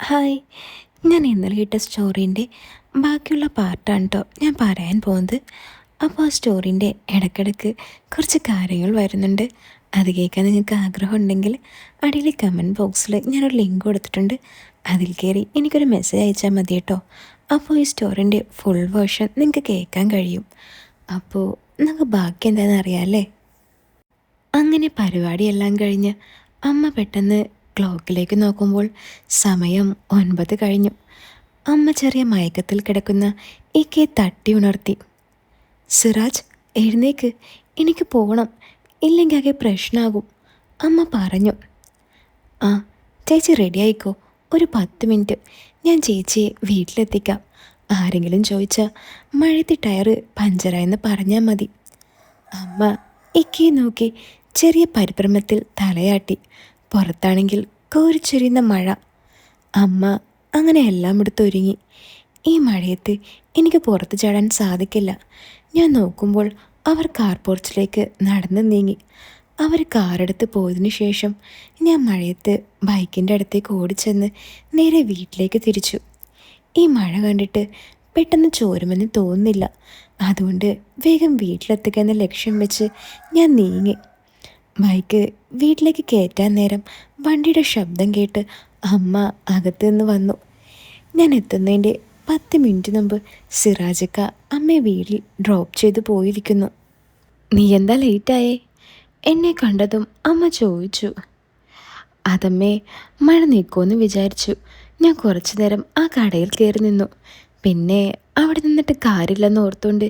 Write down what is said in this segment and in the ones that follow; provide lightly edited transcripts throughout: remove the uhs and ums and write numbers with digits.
Hi. ഞാൻ ഇന്നലെ ഇട്ട സ്റ്റോറീൻ്റെ ബാക്കിയുള്ള പാർട്ടാണ് കേട്ടോ ഞാൻ പറയാൻ പോകുന്നത്. അപ്പോൾ ആ സ്റ്റോറീൻ്റെ ഇടയ്ക്കിടയ്ക്ക് കുറച്ച് കാര്യങ്ങൾ വരുന്നുണ്ട്. അത് കേൾക്കാൻ നിങ്ങൾക്ക് ആഗ്രഹമുണ്ടെങ്കിൽ അടിയിൽ കമൻറ്റ് ബോക്സിൽ ഞാനൊരു ലിങ്ക് കൊടുത്തിട്ടുണ്ട്. അതിൽ കയറി എനിക്കൊരു മെസ്സേജ് അയച്ചാൽ മതി കേട്ടോ. അപ്പോൾ ഈ സ്റ്റോറീൻ്റെ ഫുൾ വേർഷൻ നിങ്ങൾക്ക് കേൾക്കാൻ കഴിയും. അപ്പോൾ നമുക്ക് ബാക്കി എന്താണെന്ന് അറിയാമല്ലേ. അങ്ങനെ പരിപാടിയെല്ലാം കഴിഞ്ഞ് അമ്മ പെട്ടെന്ന് ക്ലോക്കിലേക്ക് നോക്കുമ്പോൾ സമയം 9 കഴിഞ്ഞു. അമ്മ ചെറിയ മയക്കത്തിൽ കിടക്കുന്ന ഇക്കയെ തട്ടി ഉണർത്തി. സിറാജ്, എഴുന്നേക്ക്, എനിക്ക് പോകണം, ഇല്ലെങ്കിൽ ആകെ പ്രശ്നമാകും, അമ്മ പറഞ്ഞു. ആ, ചേച്ചി റെഡി ആയിക്കോ, ഒരു 10 മിനിറ്റ് ഞാൻ ചേച്ചിയെ വീട്ടിലെത്തിക്കാം. ആരെങ്കിലും ചോദിച്ചാൽ മഴയത്ത് ടയറ് പഞ്ചറായെന്ന് പറഞ്ഞാൽ മതി. അമ്മ ഇക്കയെ നോക്കി ചെറിയ പരിഭ്രമത്തിൽ തലയാട്ടി. പുറത്താണെങ്കിൽ കോരിച്ചൊരിയുന്ന മഴ. അമ്മ അങ്ങനെ എല്ലാം എടുത്തൊരുങ്ങി. ഈ മഴയത്ത് എനിക്ക് പുറത്ത് ചാടാൻ സാധിക്കില്ല. ഞാൻ നോക്കുമ്പോൾ അവർ കാർ പോർച്ചിലേക്ക് നടന്നു നീങ്ങി. അവർ കാറെടുത്ത് പോയതിനു ശേഷം ഞാൻ മഴയത്ത് ബൈക്കിൻ്റെ അടുത്തേക്ക് ഓടിച്ചെന്ന് നേരെ വീട്ടിലേക്ക് തിരിച്ചു. ഈ മഴ കണ്ടിട്ട് പെട്ടെന്ന് ചോരുമെന്ന് തോന്നുന്നില്ല. അതുകൊണ്ട് വേഗം വീട്ടിലെത്തുക എന്ന ലക്ഷ്യം വെച്ച് ഞാൻ നീങ്ങി. ബൈക്ക് വീട്ടിലേക്ക് കയറ്റാൻ നേരം വണ്ടിയുടെ ശബ്ദം കേട്ട് അമ്മ അകത്ത് നിന്ന് വന്നു. ഞാൻ എത്തുന്നതിൻ്റെ 10 മിനിറ്റ് മുമ്പ് സിറാജക്ക അമ്മയെ വീട്ടിൽ ഡ്രോപ്പ് ചെയ്ത് പോയിരിക്കുന്നു. നീ എന്താ ലേറ്റായേ? എന്നെ കണ്ടതും അമ്മ ചോദിച്ചു. അതമ്മേ, മഴ നിൽക്കുമെന്ന് വിചാരിച്ചു. ഞാൻ കുറച്ചു നേരം ആ കടയിൽ കയറി നിന്നു. പിന്നെ അവിടെ നിന്നിട്ട് കാര്യമില്ലെന്ന് ഓർത്തുകൊണ്ട്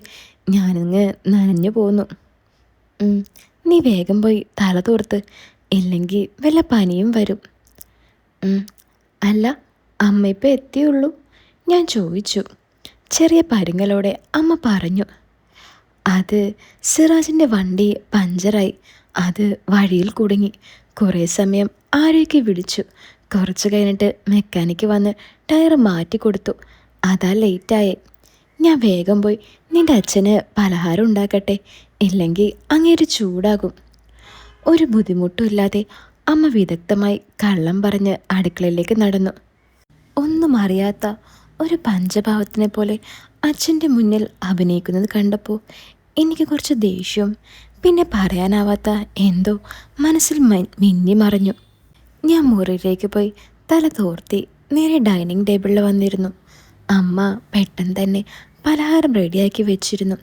ഞാനിങ്ങ് നനഞ്ഞു പോന്നു. നീ വേഗം പോയി തല തോർത്ത്, ഇല്ലെങ്കിൽ വല്ല പനിയും വരും. അല്ല, അമ്മ ഇപ്പം എത്തിയുള്ളൂ? ഞാൻ ചോദിച്ചു. ചെറിയ പരുങ്ങലോടെ അമ്മ പറഞ്ഞു. അത് സിറാജിൻ്റെ വണ്ടി പഞ്ചറായി, അത് വഴിയിൽ കുടുങ്ങി. കുറേ സമയം ആരെയൊക്കെ വിളിച്ചു. കുറച്ച് കഴിഞ്ഞിട്ട് മെക്കാനിക്ക് വന്ന് ടയർ മാറ്റി കൊടുത്തു. അതാ ലേറ്റായേ. ഞാൻ വേഗം പോയി നിൻ്റെ അച്ഛന് പലഹാരം ഉണ്ടാക്കട്ടെ, ഇല്ലെങ്കിൽ അങ്ങേര് ചൂടാകും. ഒരു ബുദ്ധിമുട്ടുമില്ലാതെ അമ്മ വിദഗ്ധമായി കള്ളം പറഞ്ഞ് അടുക്കളയിലേക്ക് നടന്നു. ഒന്നും അറിയാത്ത ഒരു പഞ്ചഭാവത്തിനെ പോലെ അച്ഛൻ്റെ മുന്നിൽ അഭിനയിക്കുന്നത് കണ്ടപ്പോൾ എനിക്ക് കുറച്ച് ദേഷ്യവും പിന്നെ പറയാനാവാത്ത എന്തോ മനസ്സിൽ മിന്നി മറഞ്ഞു. ഞാൻ മുറിയിലേക്ക് പോയി തല തോർത്തി നേരെ ഡൈനിങ് ടേബിളിൽ വന്നിരുന്നു. അമ്മ പെട്ടെന്ന് തന്നെ പലഹാരം റെഡിയാക്കി വെച്ചിരുന്നു.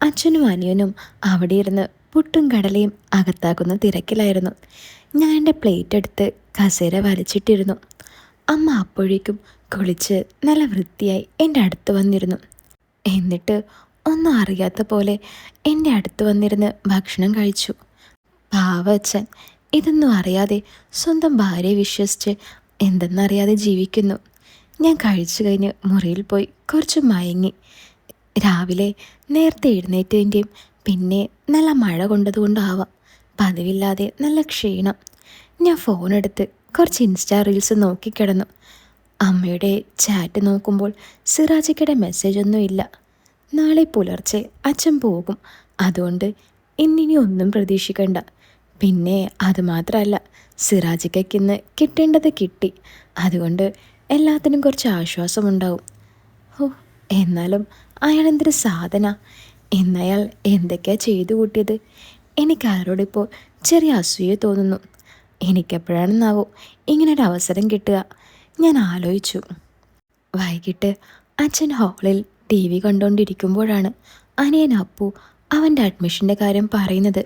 അച്ഛനും അനിയനും അവിടെ ഇരുന്ന് പുട്ടും കടലയും അകത്താക്കുന്ന തിരക്കിലായിരുന്നു. ഞാൻ എൻ്റെ പ്ലേറ്റ് എടുത്ത് കസേര വലിച്ചിട്ടിരുന്നു. അമ്മ അപ്പോഴേക്കും കുളിച്ച് നല്ല വൃത്തിയായി എൻ്റെ അടുത്ത് വന്നിരുന്നു. എന്നിട്ട് ഒന്നും അറിയാത്ത പോലെ എൻ്റെ അടുത്ത് വന്നിരുന്ന് ഭക്ഷണം കഴിച്ചു. പാവ അച്ഛൻ ഇതൊന്നും അറിയാതെ സ്വന്തം ഭാര്യയെ വിശ്വസിച്ച് എന്തെന്നറിയാതെ ജീവിക്കുന്നു. ഞാൻ കഴിച്ചു കഴിഞ്ഞ് മുറിയിൽ പോയി കുറച്ച് മയങ്ങി. രാവിലെ നേരത്തെ എഴുന്നേറ്റതിൻ്റെയും പിന്നെ നല്ല മഴ കൊണ്ടതുകൊണ്ടാവാം പതിവില്ലാതെ നല്ല ക്ഷീണം. ഞാൻ ഫോണെടുത്ത് കുറച്ച് ഇൻസ്റ്റാ റീൽസ് നോക്കിക്കിടന്നു. അമ്മയുടെ ചാറ്റ് നോക്കുമ്പോൾ സിറാജിക്കയുടെ മെസ്സേജൊന്നും ഇല്ല. നാളെ പുലർച്ചെ അച്ഛൻ പോകും, അതുകൊണ്ട് ഇന്നിനി ഒന്നും പ്രതീക്ഷിക്കണ്ട. പിന്നെ അതുമാത്രമല്ല, സിറാജിക്കയ്ക്കിന്ന് കിട്ടേണ്ടത് കിട്ടി, അതുകൊണ്ട് എല്ലാത്തിനും കുറച്ച് ആശ്വാസമുണ്ടാവും. ഓ, എന്നാലും അയാളെന്തൊരു സാധന. ഇന്നയാൾ എന്തൊക്കെയാ ചെയ്തു കൂട്ടിയത്. എനിക്ക് ആരോടിപ്പോൾ ചെറിയ അസൂയ തോന്നുന്നു. എനിക്കെപ്പോഴാണെന്നാവോ ഇങ്ങനൊരു അവസരം കിട്ടുക, ഞാൻ ആലോചിച്ചു. വൈകിട്ട് അച്ഛൻ ഹാളിൽ TV കണ്ടുകൊണ്ടിരിക്കുമ്പോഴാണ് അനിയൻ അപ്പു അവൻ്റെ അഡ്മിഷൻ്റെ കാര്യം പറയുന്നത്.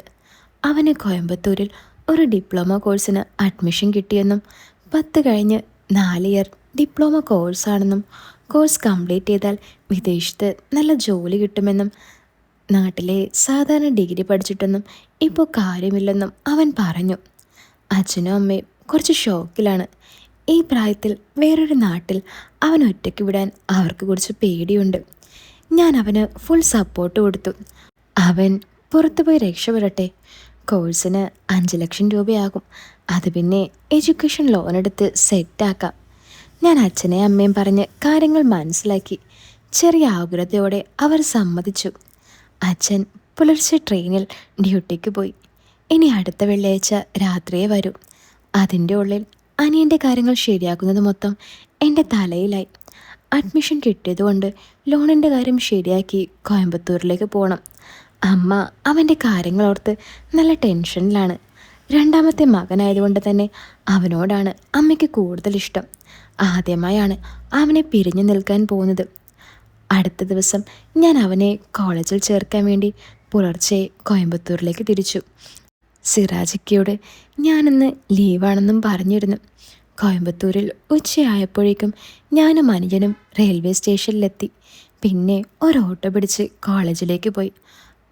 അവന് കോയമ്പത്തൂരിൽ ഒരു ഡിപ്ലോമ കോഴ്സിന് അഡ്മിഷൻ കിട്ടിയെന്നും 10 കഴിഞ്ഞ് 4 ഇയർ ഡിപ്ലോമ കോഴ്സാണെന്നും കോഴ്സ് കംപ്ലീറ്റ് ചെയ്താൽ വിദേശത്ത് നല്ല ജോലി കിട്ടുമെന്നും നാട്ടിലെ സാധാരണ ഡിഗ്രി പഠിച്ചിട്ടൊന്നും ഇപ്പോൾ കാര്യമില്ലെന്നും അവൻ പറഞ്ഞു. അച്ഛനും അമ്മയും കുറച്ച് ഷോക്കിലാണ്. ഈ പ്രായത്തിൽ വേറൊരു നാട്ടിൽ അവൻ ഒറ്റയ്ക്ക് വിടാൻ അവർക്ക് കുറച്ച് പേടിയുണ്ട്. ഞാൻ അവന് ഫുൾ സപ്പോർട്ട് കൊടുത്തു. അവൻ പുറത്തു പോയി രക്ഷപ്പെടട്ടെ. കോഴ്സിന് 5 ലക്ഷം രൂപയാകും. അത് പിന്നെ എഡ്യൂക്കേഷൻ ലോൺ എടുത്ത് സെറ്റാക്കാം. ഞാൻ അച്ഛനെയും അമ്മയും പറഞ്ഞ് കാര്യങ്ങൾ മനസ്സിലാക്കി. ചെറിയ ആകുലതയോടെ അവർ സമ്മതിച്ചു. അച്ഛൻ പുലർച്ചെ ട്രെയിനിൽ ഡ്യൂട്ടിക്ക് പോയി. ഇനി അടുത്ത വെള്ളിയാഴ്ച രാത്രിയെ വരൂ. അതിൻ്റെ ഉള്ളിൽ അനിയൻ്റെ കാര്യങ്ങൾ ശരിയാക്കുന്നത് മൊത്തം എൻ്റെ തലയിലായി. അഡ്മിഷൻ കിട്ടിയതുകൊണ്ട് ലോണിൻ്റെ കാര്യം ശരിയാക്കി കോയമ്പത്തൂരിലേക്ക് പോകണം. അമ്മ അവൻ്റെ കാര്യങ്ങളോർത്ത് നല്ല ടെൻഷനിലാണ്. രണ്ടാമത്തെ മകനായതുകൊണ്ട് തന്നെ അവനോടാണ് അമ്മയ്ക്ക് കൂടുതൽ ഇഷ്ടം. ആദ്യമായാണ് അവനെ പിരിഞ്ഞു നിൽക്കാൻ പോകുന്നത്. അടുത്ത ദിവസം ഞാൻ അവനെ കോളേജിൽ ചേർക്കാൻ വേണ്ടി പുലർച്ചെ കോയമ്പത്തൂരിലേക്ക് തിരിച്ചു. സിറാജിക്കയോട് ഞാനിന്ന് ലീവാണെന്നും പറഞ്ഞിരുന്നു. കോയമ്പത്തൂരിൽ ഉച്ചയായപ്പോഴേക്കും ഞാനും അനുജനും റെയിൽവേ സ്റ്റേഷനിലെത്തി. പിന്നെ ഒരു ഓട്ടോ പിടിച്ച് കോളേജിലേക്ക് പോയി.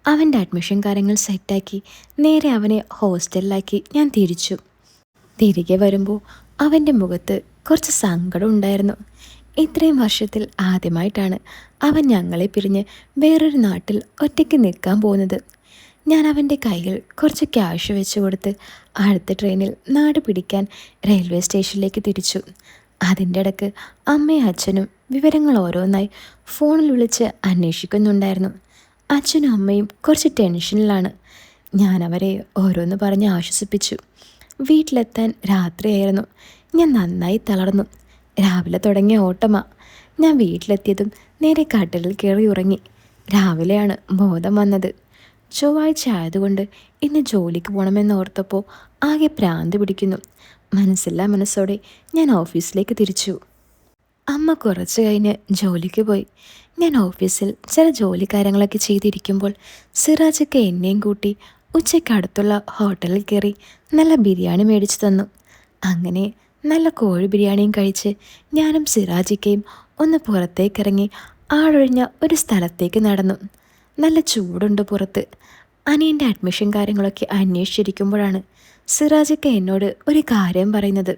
അവൻ്റെ അഡ്മിഷൻ കാര്യങ്ങൾ സെറ്റാക്കി നേരെ അവനെ ഹോസ്റ്റലിലാക്കി ഞാൻ തിരിച്ചു. തിരികെ വരുമ്പോൾ അവൻ്റെ മുഖത്ത് കുറച്ച് സങ്കടം ഉണ്ടായിരുന്നു. ഇത്രയും വർഷത്തിൽ ആദ്യമായിട്ടാണ് അവൻ ഞങ്ങളെ പിരിഞ്ഞ് വേറൊരു നാട്ടിൽ ഒറ്റയ്ക്ക് നിൽക്കാൻ പോകുന്നത്. ഞാൻ അവൻ്റെ കയ്യിൽ കുറച്ച് ക്യാഷ് വെച്ച് കൊടുത്ത് അടുത്ത ട്രെയിനിൽ നാട് പിടിക്കാൻ റെയിൽവേ സ്റ്റേഷനിലേക്ക് തിരിച്ചു. അതിൻ്റെ ഇടയ്ക്ക് അമ്മയും അച്ഛനും വിവരങ്ങൾ ഓരോന്നായി ഫോണിൽ വിളിച്ച് അന്വേഷിക്കുന്നുണ്ടായിരുന്നു. അച്ഛനും അമ്മയും കുറച്ച് ടെൻഷനിലാണ്. ഞാൻ അവരെ ഓരോന്ന് പറഞ്ഞ് ആശ്വസിപ്പിച്ചു. വീട്ടിലെത്താൻ രാത്രിയായിരുന്നു. ഞാൻ നന്നായി തളർന്നു. രാവിലെ തുടങ്ങിയ ഓട്ടമാ. ഞാൻ വീട്ടിലെത്തിയതും നേരെ കട്ടിലിൽ കയറി ഉറങ്ങി. രാവിലെയാണ് ബോധം വന്നത്. ചൊവ്വാഴ്ച ആയതുകൊണ്ട് ഇന്ന് ജോലിക്ക് പോകണമെന്ന് ഓർത്തപ്പോൾ ആകെ ഭ്രാന്ത് പിടിക്കുന്നു. മനസ്സില്ലാ മനസ്സോടെ ഞാൻ ഓഫീസിലേക്ക് തിരിച്ചു. അമ്മ കുറച്ച് കഴിഞ്ഞ് ജോലിക്ക് പോയി. ഞാൻ ഓഫീസിൽ ചില ജോലി കാര്യങ്ങളൊക്കെ ചെയ്തിരിക്കുമ്പോൾ സിറാജൊക്കെ എന്നെയും കൂട്ടി ഉച്ചയ്ക്ക് അടുത്തുള്ള ഹോട്ടലിൽ കയറി നല്ല ബിരിയാണി മേടിച്ചു തന്നു. അങ്ങനെ നല്ല കോഴി ബിരിയാണിയും കഴിച്ച് ഞാനും സിറാജിക്കയും ഒന്ന് പുറത്തേക്കിറങ്ങി ആളൊഴിഞ്ഞ ഒരു സ്ഥലത്തേക്ക് നടന്നു. നല്ല ചൂടുണ്ട് പുറത്ത്. അനിയൻ്റെ അഡ്മിഷൻ കാര്യങ്ങളൊക്കെ അന്വേഷിച്ചിരിക്കുമ്പോഴാണ് സിറാജിക്ക എന്നോട് ഒരു കാര്യം പറയുന്നത്.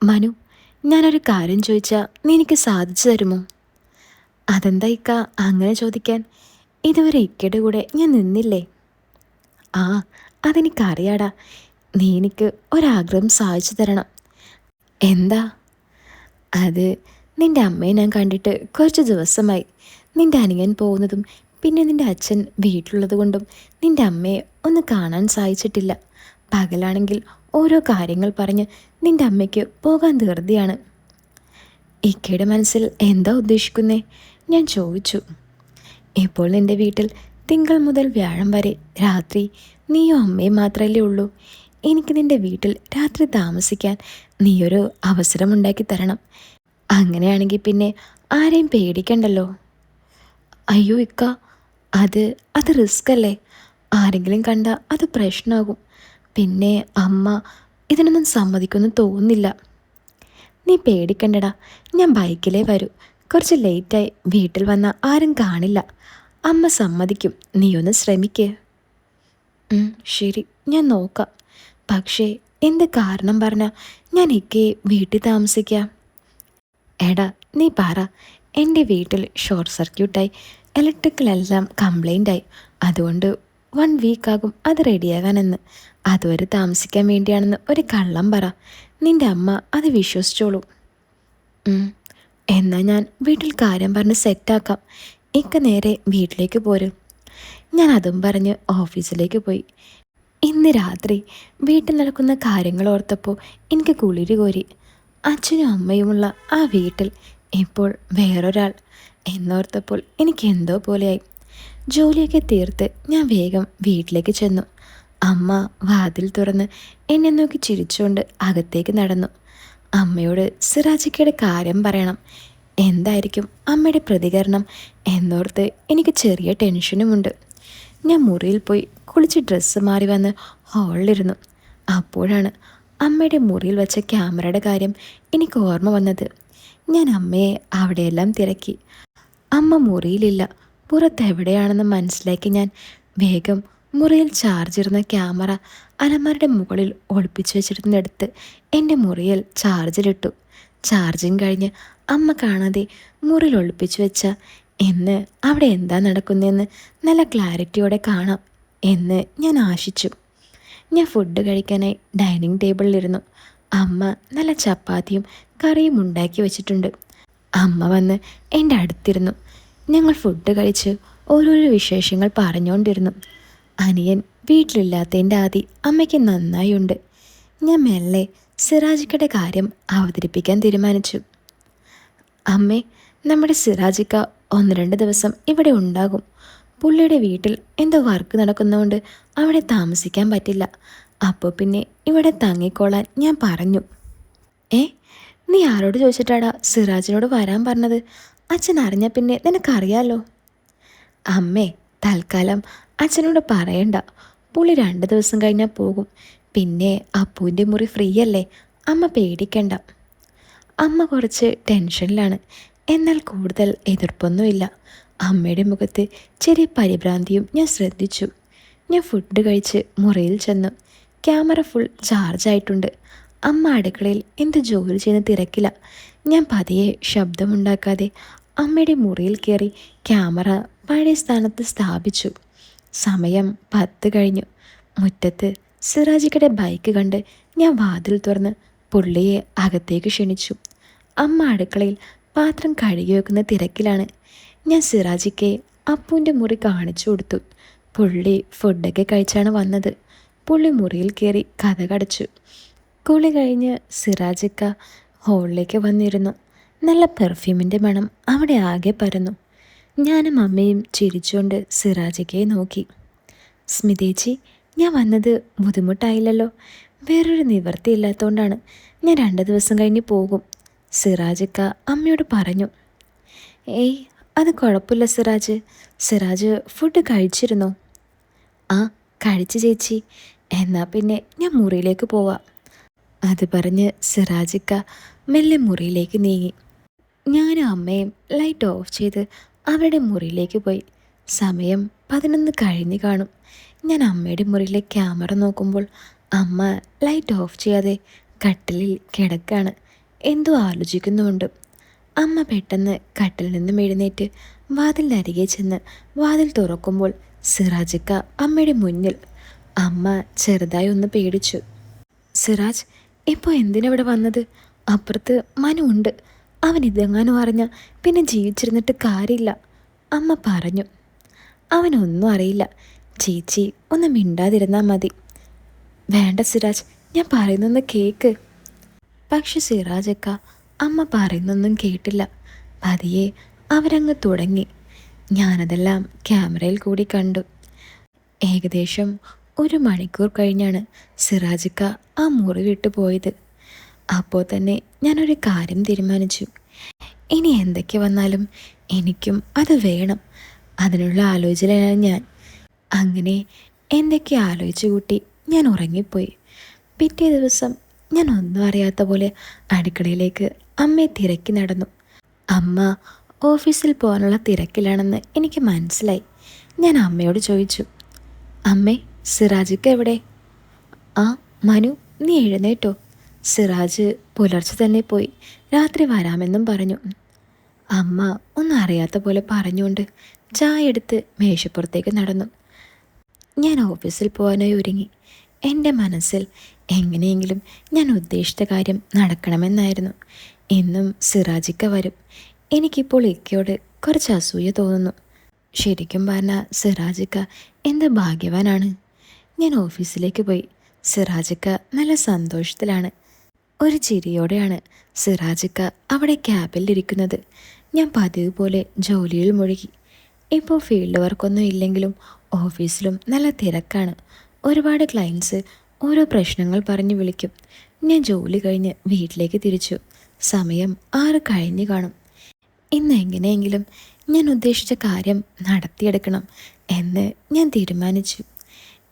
മനു, ഞാനൊരു കാര്യം ചോദിച്ചാൽ നീ എനിക്ക് സാധിച്ചു തരുമോ? അതെന്താ ഇക്ക അങ്ങനെ ചോദിക്കാൻ? ഇതുവരെ ഇക്കയുടെ കൂടെ ഞാൻ നിന്നില്ലേ? ആ, അതെനിക്കറിയാടാ. നീ എനിക്ക് ഒരാഗ്രഹം സാധിച്ചു തരണം. എന്താ അത്? നിൻ്റെ അമ്മയെ ഞാൻ കണ്ടിട്ട് കുറച്ച് ദിവസമായി. നിൻ്റെ അനിയൻ പോകുന്നതും പിന്നെ നിൻ്റെ അച്ഛൻ വീട്ടിലുള്ളത് കൊണ്ടും നിൻ്റെ അമ്മയെ ഒന്ന് കാണാൻ സാധിച്ചിട്ടില്ല. പകലാണെങ്കിൽ ഓരോ കാര്യങ്ങൾ പറഞ്ഞ് നിൻ്റെ അമ്മയ്ക്ക് പോകാൻ ധൃതിയാണ്. ഇക്കയുടെ മനസ്സിൽ എന്താ ഉദ്ദേശിക്കുന്നേ? ഞാൻ ചോദിച്ചു. ഇപ്പോൾ നിൻ്റെ വീട്ടിൽ തിങ്കൾ മുതൽ വ്യാഴം വരെ രാത്രി നീയോ അമ്മയും മാത്രമല്ലേ ഉള്ളൂ. എനിക്ക് നിൻ്റെ വീട്ടിൽ രാത്രി താമസിക്കാൻ നീയൊരു അവസരമുണ്ടാക്കി തരണം. അങ്ങനെയാണെങ്കിൽ പിന്നെ ആരെയും പേടിക്കണ്ടല്ലോ. അയ്യോ ഇക്ക, അത് റിസ്ക് അല്ലേ? ആരെങ്കിലും കണ്ടാൽ അത് പ്രശ്നമാകും. പിന്നെ അമ്മ ഇതിനൊന്നും സമ്മതിക്കുമെന്ന് തോന്നുന്നില്ല. നീ പേടിക്കണ്ടടാ, ഞാൻ ബൈക്കിലേ വരൂ. കുറച്ച് ലേറ്റായി വീട്ടിൽ വന്നാൽ ആരും കാണില്ല. അമ്മ സമ്മതിക്കും. നീ ഒന്ന് ശ്രമിക്കേ. ശരി, ഞാൻ നോക്കാം. പക്ഷേ എന്ത് കാരണം പറഞ്ഞാൽ ഞാൻ ഇക്കയെ വീട്ടിൽ താമസിക്കാം? എടാ നീ പറ. എൻ്റെ വീട്ടിൽ ഷോർട്ട് സർക്യൂട്ടായി, ഇലക്ട്രിക്കലെല്ലാം കംപ്ലൈൻ്റായി. അതുകൊണ്ട് 1 വീക്കാകും അത് റെഡിയാകാനെന്ന്. അതുവരെ താമസിക്കാൻ വേണ്ടിയാണെന്ന് ഒരു കള്ളം പറ. നിൻ്റെ അമ്മ അത് വിശ്വസിച്ചോളൂ. എന്നാൽ ഞാൻ വീട്ടിൽ കാര്യം പറഞ്ഞ് സെറ്റാക്കാം. ഇക്ക നേരെ വീട്ടിലേക്ക് പോരും. ഞാൻ അതും പറഞ്ഞ് ഓഫീസിലേക്ക് പോയി. ഇന്ന് രാത്രി വീട്ടിൽ നടക്കുന്ന കാര്യങ്ങൾ ഓർത്തപ്പോൾ എനിക്ക് കുളിര് കോരി. അച്ഛനും അമ്മയുമുള്ള ആ വീട്ടിൽ ഇപ്പോൾ വേറൊരാൾ എന്നോർത്തപ്പോൾ എനിക്ക് എന്തോ പോലെയായി. ജോലിയൊക്കെ തീർത്ത് ഞാൻ വേഗം വീട്ടിലേക്ക് ചെന്നു. അമ്മ വാതിൽ തുറന്ന് എന്നെ നോക്കി ചിരിച്ചുകൊണ്ട് അകത്തേക്ക് നടന്നു. അമ്മയോട് സിറാജിക്കയുടെ കാര്യം പറയണം. എന്തായിരിക്കും അമ്മയുടെ പ്രതികരണം എന്നോർത്ത് എനിക്ക് ചെറിയ ടെൻഷനുമുണ്ട്. ഞാൻ മുറിയിൽ പോയി കുളിച്ച് ഡ്രസ്സ് മാറി വന്ന് ഹാളിലിരുന്നു. അപ്പോഴാണ് അമ്മയുടെ മുറിയിൽ വെച്ച ക്യാമറയുടെ കാര്യം എനിക്ക് ഓർമ്മ വന്നത്. ഞാൻ അമ്മയെ അവിടെയെല്ലാം തിരക്കി. അമ്മ മുറിയിലില്ല. പുറത്തെവിടെയാണെന്ന് മനസ്സിലാക്കി ഞാൻ വേഗം മുറിയിൽ ചാർജിരുന്ന ക്യാമറ അലമാരയുടെ മുകളിൽ ഒളിപ്പിച്ചു വെച്ചിരുന്നെടുത്ത് എൻ്റെ മുറിയിൽ ചാർജിലിട്ടു. ചാർജിങ് കഴിഞ്ഞ് അമ്മ കാണാതെ മുറിയിൽ ഒളിപ്പിച്ചു വെച്ച എന്ന് അവിടെ എന്താ നടക്കുന്നതെന്ന് നല്ല ക്ലാരിറ്റിയോടെ കാണാം എന്ന് ഞാൻ ആശിച്ചു. ഞാൻ ഫുഡ് കഴിക്കാനായി ഡൈനിങ് ടേബിളിലിരുന്നു. അമ്മ നല്ല ചപ്പാത്തിയും കറിയും ഉണ്ടാക്കി വെച്ചിട്ടുണ്ട്. അമ്മ വന്ന് എൻ്റെ അടുത്തിരുന്നു. ഞങ്ങൾ ഫുഡ് കഴിച്ച് ഓരോരോ വിശേഷങ്ങൾ പറഞ്ഞുകൊണ്ടിരുന്നു. അനിയൻ വീട്ടിലില്ലാത്തതിൻ്റെ ആദി അമ്മയ്ക്ക് നന്നായി ഉണ്ട്. ഞാൻ മെല്ലെ സിറാജിക്കയുടെ കാര്യം അവതരിപ്പിക്കാൻ തീരുമാനിച്ചു. അമ്മേ, നമ്മുടെ സിറാജിക്ക 1-2 ദിവസം ഇവിടെ ഉണ്ടാകും. പുള്ളിയുടെ വീട്ടിൽ എന്തോ വർക്ക് നടക്കുന്നതുകൊണ്ട് അവിടെ താമസിക്കാൻ പറ്റില്ല. അപ്പോൾ പിന്നെ ഇവിടെ തങ്ങിക്കോളാൻ ഞാൻ പറഞ്ഞു. ഏ, നീ ആരോട് ചോദിച്ചിട്ടാടാ സിറാജിനോട് വരാൻ പറഞ്ഞത്? അച്ഛൻ അറിഞ്ഞാൽ പിന്നെ നിനക്കറിയാലോ. അമ്മേ, തൽക്കാലം അച്ഛനോട് പറയണ്ട. പുള്ളി 2 ദിവസം കഴിഞ്ഞാൽ പോകും. പിന്നെ അപ്പുവിൻ്റെ മുറി ഫ്രീ അല്ലേ, അമ്മ പേടിക്കണ്ട. അമ്മ കുറച്ച് ടെൻഷനിലാണ്, എന്നാൽ കൂടുതൽ എതിർപ്പൊന്നുമില്ല. അമ്മയുടെ മുഖത്ത് ചെറിയ പരിഭ്രാന്തിയും ഞാൻ ശ്രദ്ധിച്ചു. ഞാൻ ഫുഡ് കഴിച്ച് മുറിയിൽ ചെന്നു. ക്യാമറ ഫുൾ ചാർജായിട്ടുണ്ട്. അമ്മ അടുക്കളയിൽ എന്ത് ജോലി ചെയ്യുന്ന തിരക്കില്ല. ഞാൻ പതിയെ ശബ്ദമുണ്ടാക്കാതെ അമ്മയുടെ മുറിയിൽ കയറി ക്യാമറ പഴയ സ്ഥാനത്ത് സ്ഥാപിച്ചു. സമയം 10 കഴിഞ്ഞു. മുറ്റത്ത് സിറാജിക്കയുടെ ബൈക്ക് കണ്ട് ഞാൻ വാതിൽ തുറന്ന് പുള്ളിയെ അകത്തേക്ക് ക്ഷണിച്ചു. അമ്മ അടുക്കളയിൽ പാത്രം കഴുകി വെക്കുന്ന തിരക്കിലാണ്. ഞാൻ സിറാജിക്ക് അപ്പുവിൻ്റെ മുറി കാണിച്ചു കൊടുത്തു. പുള്ളി ഫുഡൊക്കെ കഴിച്ചാണ് വന്നത്. പുള്ളി മുറിയിൽ കയറി കതകടച്ചു. കുളി കഴിഞ്ഞ് സിറാജിക്ക ഹോളിലേക്ക് വന്നിരുന്നു. നല്ല പെർഫ്യൂമിൻ്റെ മണം അവിടെ ആകെ പരന്നു. ഞാനും അമ്മയും ചിരിച്ചുകൊണ്ട് സിറാജിക്കയെ നോക്കി. സ്മിതേച്ചി, ഞാൻ വന്നത് ബുദ്ധിമുട്ടായില്ലല്ലോ? വേറൊരു നിവൃത്തിയില്ലാത്തതുകൊണ്ടാണ്. ഞാൻ 2 ദിവസം കഴിഞ്ഞ് പോകും, സിറാജിക്ക അമ്മയോട് പറഞ്ഞു. ഏയ്, അത് കുഴപ്പമില്ല സിറാജ്. സിറാജ് ഫുഡ് കഴിച്ചിരുന്നോ? ആ, കഴിച്ചു ചേച്ചി. എന്നാൽ പിന്നെ ഞാൻ മുറിയിലേക്ക് പോവാം. അത് പറഞ്ഞ് സിറാജിക്ക മെല്ലെ മുറിയിലേക്ക് നീങ്ങി. ഞാനും അമ്മയും ലൈറ്റ് ഓഫ് ചെയ്ത് അവരുടെ മുറിയിലേക്ക് പോയി. സമയം 11 കഴിഞ്ഞ് കാണും. ഞാൻ അമ്മയുടെ മുറിയിലെ ക്യാമറ നോക്കുമ്പോൾ അമ്മ ലൈറ്റ് ഓഫ് ചെയ്യാതെ കട്ടിലിൽ കിടക്കാണ്. എന്തോ ആലോചിക്കുന്നുമുണ്ട്. അമ്മ പെട്ടെന്ന് കട്ടിൽ നിന്നും എഴുന്നേറ്റ് വാതിലിൻ്റെ അരികെ ചെന്ന് വാതിൽ തുറക്കുമ്പോൾ സിറാജിക്ക അമ്മയുടെ മുന്നിൽ. അമ്മ ചെറുതായി ഒന്ന് പേടിച്ചു. സിറാജ്, ഇപ്പോൾ എന്തിനവിടെ വന്നത്? അപ്പുറത്ത് മനു ഉണ്ട്. അവൻ ഇതെങ്ങാനും അറിഞ്ഞാൽ പിന്നെ ജീവിച്ചിരുന്നിട്ട് കാര്യമില്ല, അമ്മ പറഞ്ഞു. അവനൊന്നും അറിയില്ല. ചേച്ചി ഒന്ന് മിണ്ടാതിരുന്നാൽ മതി. വേണ്ട സിറാജ്, ഞാൻ പറയുന്നൊന്ന് കേക്ക്. പക്ഷെ സിറാജക്ക അമ്മ പറയുന്നൊന്നും കേട്ടില്ല. പതിയെ അവരങ്ങ് തുടങ്ങി. ഞാനതെല്ലാം ക്യാമറയിൽ കൂടി കണ്ടു. ഏകദേശം 1 മണിക്കൂർ കഴിഞ്ഞാണ് സിറാജിക്ക ആ മുറി വിട്ടു പോയത്. അപ്പോൾ തന്നെ ഞാനൊരു കാര്യം തീരുമാനിച്ചു. ഇനി എന്തൊക്കെ വന്നാലും എനിക്കും അത് വേണം. അതിനുള്ള ആലോചനയാണ് ഞാൻ. അങ്ങനെ എന്തൊക്കെ ആലോചിച്ചു കൂട്ടി ഞാൻ ഉറങ്ങിപ്പോയി. പിറ്റേ ദിവസം ഞാൻ ഒന്നും അറിയാത്ത പോലെ അടുക്കളയിലേക്ക് അമ്മയെ തിരക്കി നടന്നു. അമ്മ ഓഫീസിൽ പോകാനുള്ള തിരക്കിലാണെന്ന് എനിക്ക് മനസ്സിലായി. ഞാൻ അമ്മയോട് ചോദിച്ചു, അമ്മേ, സിറാജിക്ക എവിടെ? ആ, മനു, നീ എഴുന്നേറ്റോ? സിറാജ് പുലർച്ചെ തന്നെ പോയി. രാത്രി വരാമെന്നും പറഞ്ഞു. അമ്മ ഒന്നും അറിയാത്ത പോലെ പറഞ്ഞുകൊണ്ട് ചായ എടുത്ത് മേശപ്പുറത്തേക്ക് നടന്നു. ഞാൻ ഓഫീസിൽ പോകാനായി ഒരുങ്ങി. എൻ്റെ മനസ്സിൽ എങ്ങനെയെങ്കിലും ഞാൻ ഉദ്ദേശിച്ച കാര്യം നടക്കണമെന്നായിരുന്നു. എന്നും സിറാജിക്ക വരും. എനിക്കിപ്പോൾ ഇക്കയോട് കുറച്ച് അസൂയ തോന്നുന്നു. ശരിക്കും പറഞ്ഞാൽ സിറാജിക്ക എന്ത് ഭാഗ്യവാനാണ്. ഞാൻ ഓഫീസിലേക്ക് പോയി. സിറാജിക്ക നല്ല സന്തോഷത്തിലാണ്. ഒരു ചിരിയോടെയാണ് സിറാജിക്ക അവിടെ ക്യാബിലിരിക്കുന്നത്. ഞാൻ പതിവ് പോലെ ജോലിയിൽ മുഴുകി. ഇപ്പോൾ ഫീൽഡ് വർക്കൊന്നും ഇല്ലെങ്കിലും ഓഫീസിലും നല്ല തിരക്കാണ്. ഒരുപാട് ക്ലയൻസ് ഓരോ പ്രശ്നങ്ങൾ പറഞ്ഞ് വിളിക്കും. ഞാൻ ജോലി കഴിഞ്ഞ് വീട്ടിലേക്ക് തിരിച്ചു. സമയം 6 കഴിഞ്ഞ് കാണും. ഇന്ന് എങ്ങനെയെങ്കിലും ഞാൻ ഉദ്ദേശിച്ച കാര്യം നടത്തിയെടുക്കണം എന്ന് ഞാൻ തീരുമാനിച്ചു.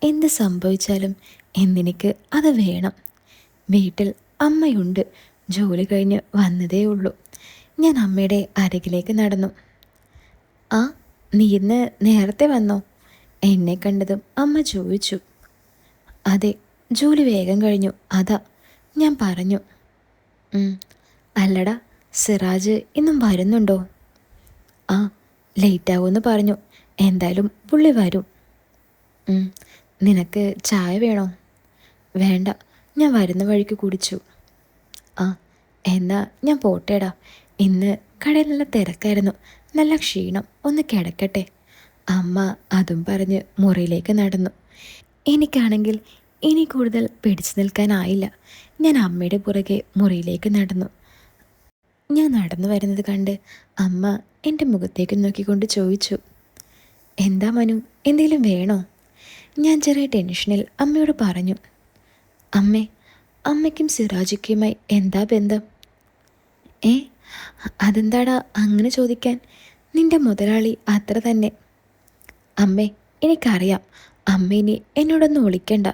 എന്ത് സംഭവിച്ചാലും ഇന്നെനിക്ക് അത് വേണം. വീട്ടിൽ അമ്മയുണ്ട്. ജോലി കഴിഞ്ഞ് വന്നതേ ഉള്ളൂ. ഞാൻ അമ്മയുടെ അരികിലേക്ക് നടന്നു. ആ, നീ ഇന്ന് നേരത്തെ വന്നോ? എന്നെ കണ്ടതും അമ്മ ചോദിച്ചു. അതെ, ജോലി വേഗം കഴിഞ്ഞു, അതാ, ഞാൻ പറഞ്ഞു. അല്ലടാ, സിറാജ് ഇന്നും വരുന്നുണ്ടോ? ആ, ലേറ്റാവുമെന്ന് പറഞ്ഞു. എന്തായാലും പുള്ളി വരും. നിനക്ക് ചായ വേണോ? വേണ്ട, ഞാൻ വരുന്ന വഴിക്ക് കുടിച്ചു. ആ, എന്നാ ഞാൻ പോട്ടേടാ. ഇന്ന് കടയിൽ നല്ല തിരക്കായിരുന്നു. നല്ല ക്ഷീണം, ഒന്ന് കിടക്കട്ടെ. അമ്മ അതും പറഞ്ഞ് മുറിയിലേക്ക് നടന്നു. എനിക്കാണെങ്കിൽ ഇനി കൂടുതൽ പിടിച്ചു നിൽക്കാനായില്ല. ഞാൻ അമ്മയുടെ പുറകെ മുറിയിലേക്ക് നടന്നു. ഞാൻ നടന്നു വരുന്നത് കണ്ട് അമ്മ എൻ്റെ മുഖത്തേക്ക് നോക്കിക്കൊണ്ട് ചോദിച്ചു, എന്താ മനു, എന്തെങ്കിലും വേണോ? ഞാൻ ചെറിയ ടെൻഷനിൽ അമ്മയോട് പറഞ്ഞു, അമ്മേ, അമ്മയ്ക്കും സിറാജിക്കുമായി എന്താ ബന്ധം? ഏ, അതെന്താടാ അങ്ങനെ ചോദിക്കാൻ? നിന്റെ മുതലാളി അത്ര തന്നെ. അമ്മേ, എനിക്കറിയാം, അമ്മ ഇനി എന്നോടൊന്നും ഒളിക്കണ്ട.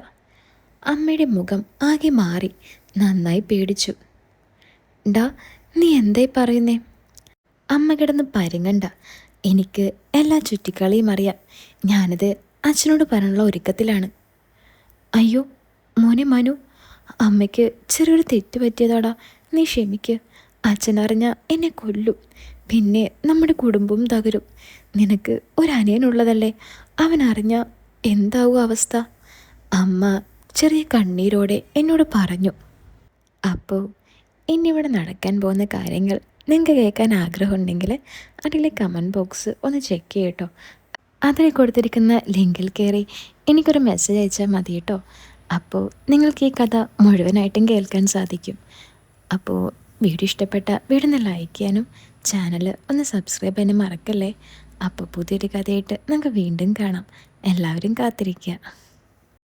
അമ്മയുടെ മുഖം ആകെ മാറി, നന്നായി പേടിച്ചു. ഡാ, നീ എന്തായി പറയുന്നേ? അമ്മ കിടന്ന് പരുങ്ങണ്ട, എനിക്ക് എല്ലാ ചുറ്റിക്കളിയും അറിയാം. ഞാനത് അച്ഛനോട് പറയാനുള്ള ഒരുക്കത്തിലാണ്. അയ്യോ മോനെ മനു, അമ്മയ്ക്ക് ചെറിയൊരു തെറ്റ് പറ്റിയതാടാ, നീ ക്ഷമിക്ക്. അച്ഛനറിഞ്ഞാൽ എന്നെ കൊല്ലും, പിന്നെ നമ്മുടെ കുടുംബവും തകരും. നിനക്ക് ഒരനിയനുള്ളതല്ലേ, അവൻ അറിഞ്ഞാൽ എന്താവും അവസ്ഥ? അമ്മ ചെറിയ കണ്ണീരോടെ എന്നോട് പറഞ്ഞു. അപ്പോൾ ഇന്നിവിടെ നടക്കാൻ പോകുന്ന കാര്യങ്ങൾ നിങ്ങൾക്ക് കേൾക്കാൻ ആഗ്രഹമുണ്ടെങ്കിൽ അതിലെ കമൻറ്റ് ബോക്സ് ഒന്ന് ചെക്ക് ചെയ്യട്ടോ. അതിൽ കൊടുത്തിരിക്കുന്ന ലിങ്കിൽ കയറി എനിക്കൊരു മെസ്സേജ് അയച്ചാൽ മതി കേട്ടോ. അപ്പോൾ നിങ്ങൾക്ക് ഈ കഥ മുഴുവനായിട്ടും കേൾക്കാൻ സാധിക്കും. അപ്പോൾ വീഡിയോ ഇഷ്ടപ്പെട്ട വീഡിയോ ഒന്ന് ലൈക്ക് ചെയ്യാനും ചാനൽ ഒന്ന് സബ്സ്ക്രൈബ് ചെയ്യാനും മറക്കല്ലേ. അപ്പോൾ പുതിയൊരു കഥയായിട്ട് നമുക്ക് വീണ്ടും കാണാം. എല്ലാവരും കാത്തിരിക്കുക.